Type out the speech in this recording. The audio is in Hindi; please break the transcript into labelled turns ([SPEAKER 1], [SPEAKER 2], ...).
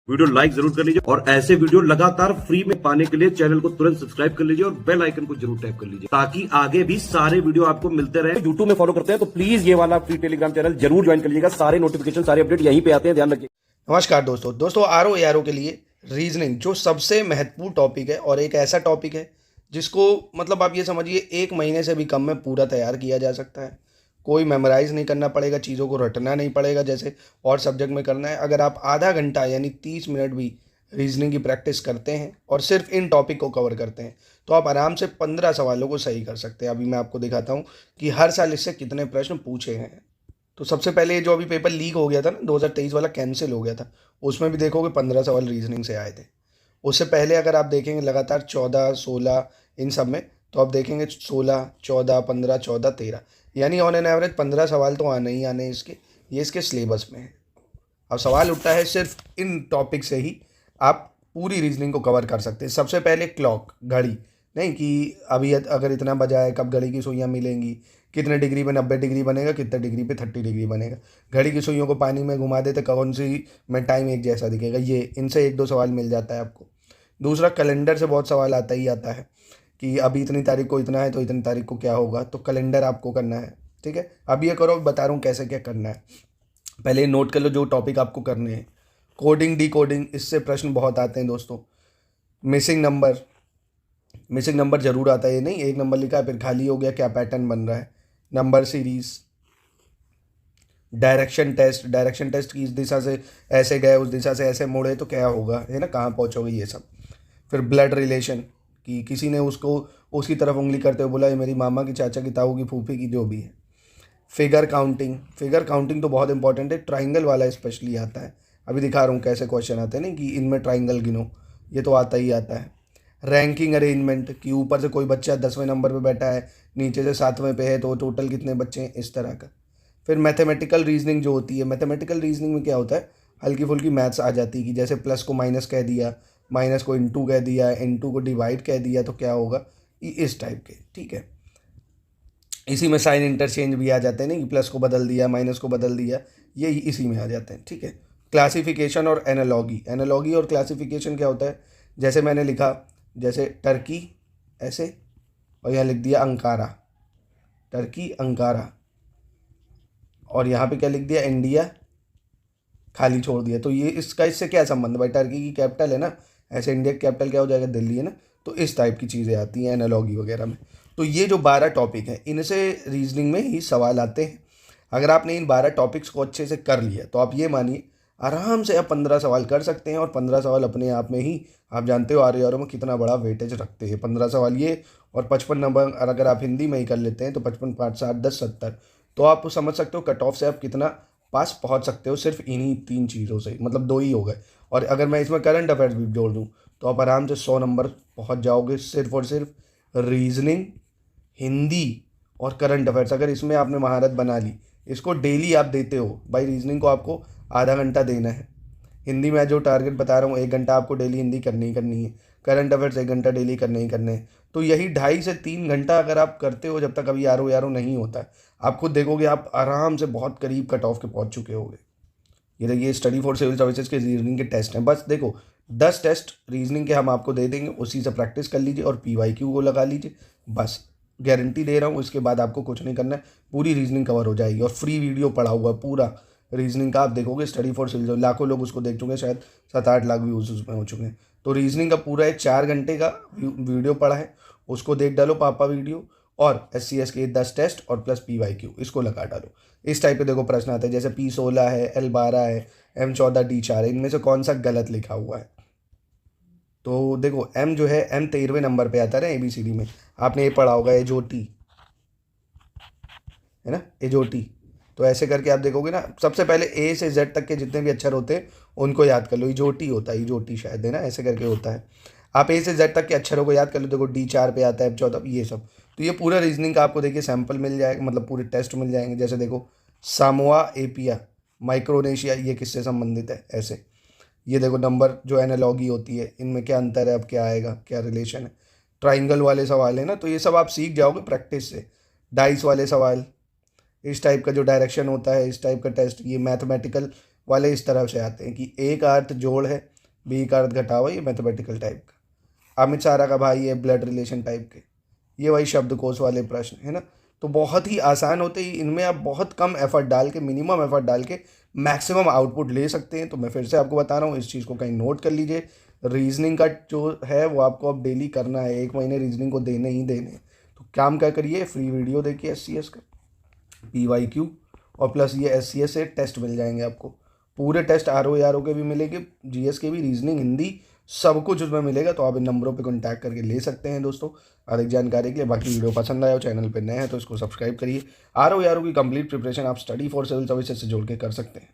[SPEAKER 1] वीडियो लाइक जरूर कर लीजिए और ऐसे वीडियो लगातार फ्री में पाने के लिए चैनल को तुरंत सब्सक्राइब कर लीजिए और बेल आइकन को जरूर टैप कर लीजिए ताकि आगे भी सारे वीडियो आपको मिलते रहे। यूट्यूब में फॉलो करते हैं तो प्लीज ये वाला फ्री टेलीग्राम चैनल जरूर ज्वाइन कर लीजिएगा। सारे नोटिफिकेशन सारे अपडेट यहीं पे आते हैं, ध्यान रखिए।
[SPEAKER 2] नमस्कार दोस्तों आरओ के लिए रीजनिंग जो सबसे महत्वपूर्ण टॉपिक है और एक ऐसा टॉपिक है जिसको मतलब आप ये समझिए 1 महीने से भी कम में पूरा तैयार किया जा सकता है। कोई मेमोराइज नहीं करना पड़ेगा, चीज़ों को रटना नहीं पड़ेगा जैसे और सब्जेक्ट में करना है। अगर आप आधा घंटा यानी 30 मिनट भी रीजनिंग की प्रैक्टिस करते हैं और सिर्फ इन टॉपिक को कवर करते हैं तो आप आराम से 15 सवालों को सही कर सकते हैं। अभी मैं आपको दिखाता हूँ कि हर साल इससे कितने प्रश्न पूछे हैं। तो सबसे पहले जो अभी पेपर लीक हो गया था ना, 2023 वाला कैंसिल हो गया था, उसमें भी देखोगे 15 सवाल रीजनिंग से आए थे। उससे पहले अगर आप देखेंगे लगातार 14, 16 इन सब में तो आप देखेंगे 16, 14, 15, 14, 13 यानी ऑन एन एवरेज 15 सवाल तो आने ही आने इसके, ये इसके सिलेबस में है। अब सवाल उठता है सिर्फ इन टॉपिक से ही आप पूरी रीजनिंग को कवर कर सकते हैं। सबसे पहले क्लॉक, घड़ी, नहीं कि अभी अगर इतना बजा है कब घड़ी की सुइयाँ मिलेंगी, कितने डिग्री पे 90 डिग्री बनेगा, कितने डिग्री पे 30 डिग्री बनेगा, घड़ी की सुइयों को पानी में घुमा देते कौन सी में टाइम एक जैसा दिखेगा, ये इनसे 1-2 सवाल मिल जाता है आपको। दूसरा कैलेंडर से बहुत सवाल आता ही आता है कि अभी इतनी तारीख को इतना है तो इतनी तारीख को क्या होगा, तो कैलेंडर आपको करना है। ठीक है, अब ये करो, बता रहा हूँ कैसे क्या करना है। पहले नोट कर लो जो टॉपिक आपको करने हैं। कोडिंग, डी कोडिंग, इससे प्रश्न बहुत आते हैं दोस्तों। मिसिंग नंबर जरूर आता है, ये नहीं 1 नंबर लिखा है फिर खाली हो गया, क्या पैटर्न बन रहा है। नंबर सीरीज, डायरेक्शन टेस्ट की इस दिशा से ऐसे गए, उस दिशा से ऐसे मुड़े तो क्या होगा, है ना, कहाँ पहुँचोगे, ये सब। फिर ब्लड रिलेशन कि किसी ने उसको उसकी तरफ उंगली करते हुए बोला ये मेरी मामा की, चाचा की, ताऊ की, फूफी की, जो भी है। फिगर काउंटिंग तो बहुत इंपॉर्टेंट है, ट्राइंगल वाला स्पेशली आता है। अभी दिखा रहा हूँ कैसे क्वेश्चन आते हैं ना कि इनमें ट्राइंगल गिनो, ये तो आता ही आता है। रैंकिंग अरेंजमेंट कि ऊपर से कोई बच्चा 10वें नंबर पे बैठा है, नीचे से 7वें पे है, तो टोटल कितने बच्चे हैं, इस तरह का। फिर मैथमेटिकल रीजनिंग जो होती है, मैथमेटिकल रीजनिंग में क्या होता है, हल्की फुल्की मैथ्स आ जाती है कि जैसे प्लस को माइनस कह दिया, माइनस को इनटू कह दिया, इनटू को डिवाइड कह दिया तो क्या होगा, इस टाइप के। ठीक है, इसी में साइन इंटरचेंज भी आ जाते हैं, नहीं कि प्लस को बदल दिया, माइनस को बदल दिया, ये इसी में आ जाते हैं। ठीक है, क्लासिफिकेशन और एनालॉगी और क्लासिफिकेशन क्या होता है, जैसे मैंने लिखा, जैसे टर्की ऐसे और यहाँ लिख दिया अंकारा, टर्की अंकारा, और यहाँ पे क्या लिख दिया, इंडिया, खाली छोड़ दिया, तो ये इसका इससे क्या संबंध, भाई टर्की की कैपिटल है ना, ऐसे इंडिया की कैपिटल क्या हो जाएगा, दिल्ली है ना, तो इस टाइप की चीज़ें आती हैं एनालॉगी वगैरह में। तो ये जो 12 टॉपिक हैं इनसे रीजनिंग में ही सवाल आते हैं। अगर आपने इन 12 टॉपिक्स को अच्छे से कर लिया तो आप ये मानिए आराम से आप 15 सवाल कर सकते हैं। और 15 सवाल अपने आप में ही आप जानते हो आर में कितना बड़ा वेटेज रखते हैं 15 सवाल ये, और 55 नंबर अगर आप हिंदी में ही कर लेते हैं तो 55, 5, 7, 10, 70, तो आप समझ सकते हो कट ऑफ से आप कितना पास पहुंच सकते हो सिर्फ इन्हीं 3 चीज़ों से, मतलब 2 ही हो गए। और अगर मैं इसमें करंट अफेयर्स भी जोड़ दूँ तो आप आराम से 100 नंबर पहुंच जाओगे सिर्फ और सिर्फ रीजनिंग, हिंदी और करंट अफेयर्स। अगर इसमें आपने महारत बना ली, इसको डेली आप देते हो, भाई रीजनिंग को आपको आधा घंटा देना है, हिंदी में जो टारगेट बता रहा हूँ 1 घंटा आपको डेली हिंदी करनी ही करनी है, करंट अफेयर्स 1 घंटा डेली करने ही करने हैं, तो यही 2.5 से 3 घंटा अगर आप करते हो, जब तक अभी यारो नहीं होता है, आप खुद देखोगे आप आराम से बहुत करीब कट ऑफ के पहुँच चुके होगे। ये देखिए स्टडी फॉर सिविल सर्विसेज के रीजनिंग के टेस्ट हैं, बस देखो 10 टेस्ट रीजनिंग के हम आपको दे देंगे, उसी से प्रैक्टिस कर लीजिए और PYQ को लगा लीजिए, बस गारंटी दे रहा हूँ। इसके बाद आपको कुछ नहीं करना है, पूरी रीजनिंग कवर हो जाएगी। और फ्री वीडियो पड़ा हुआ पूरा रीजनिंग का, आप देखोगे स्टडी फॉर सिविल, लाखों लोग उसको देख चुके हैं, शायद 7-8 लाख व्यूज़ उसमें हो चुके हैं। तो रीजनिंग का पूरा एक 4 घंटे का वीडियो पड़ा है, उसको देख डालो पापा वीडियो, और SCS के 10 टेस्ट और प्लस PYQ इसको लगा डालो। इस टाइप के देखो प्रश्न आते हैं, जैसे P16 है, L12 है, M14, D4 है, इनमें से कौन सा गलत लिखा हुआ है। तो देखो M जो है, M 13वें नंबर पे आता है ना ABCD में, आपने ये पढ़ा होगा एजोटी, है ना, एजोटी। तो ऐसे करके आप देखोगे ना, सबसे पहले A से Z तक के जितने भी अक्षर होते हैं उनको याद कर लो, इजोटी होता है, इजोटी शायद, है ना, ऐसे करके होता है। आप A से Z तक के अक्षरों को याद कर लो, देखो D4 पे आता है, M14, ये सब। तो ये पूरा रीजनिंग का आपको देखिए सैंपल मिल जाएगा, मतलब पूरे टेस्ट मिल जाएंगे। जैसे देखो सामोआ एपिया, माइक्रोनेशिया, ये किससे संबंधित है, ऐसे। ये देखो नंबर जो एनालॉगी होती है, इनमें क्या अंतर है, अब क्या आएगा, क्या रिलेशन है। ट्राइंगल वाले सवाल है ना, तो ये सब आप सीख जाओगे प्रैक्टिस से। डाइस वाले सवाल, इस टाइप का जो डायरेक्शन होता है, इस टाइप का टेस्ट, ये मैथमेटिकल वाले इस तरह से आते हैं कि एक अर्थ जोड़ है बी का अर्थ घटाओ, ये मैथमेटिकल टाइप का। अमित सारा का भाई है, ब्लड रिलेशन टाइप के, ये वही शब्दकोश वाले प्रश्न है ना। तो बहुत ही आसान होते ही इनमें आप बहुत कम एफर्ट डाल के, मिनिमम एफर्ट डाल के मैक्सिमम आउटपुट ले सकते हैं। तो मैं फिर से आपको बता रहा हूँ, इस चीज़ को कहीं नोट कर लीजिए। रीजनिंग का जो है वो आपको अब डेली करना है, 1 महीने रीजनिंग को देने ही देने हैं। तो काम क्या करिए, फ्री वीडियो देखिए SCS का, PYQ, और प्लस ये SCS से टेस्ट मिल जाएंगे आपको। पूरे टेस्ट RO ARO के भी मिलेंगे, GS के भी, रीजनिंग, हिंदी, सब कुछ उसमें मिलेगा। तो आप इन नंबरों पे कांटेक्ट करके ले सकते हैं दोस्तों अधिक जानकारी के लिए। बाकी वीडियो पसंद आया हो, चैनल पे नए हैं तो इसको सब्सक्राइब करिए। RO ARO की कंप्लीट प्रिपरेशन आप स्टडी फॉर सिविल सर्विसेज से जोड़ के कर सकते हैं।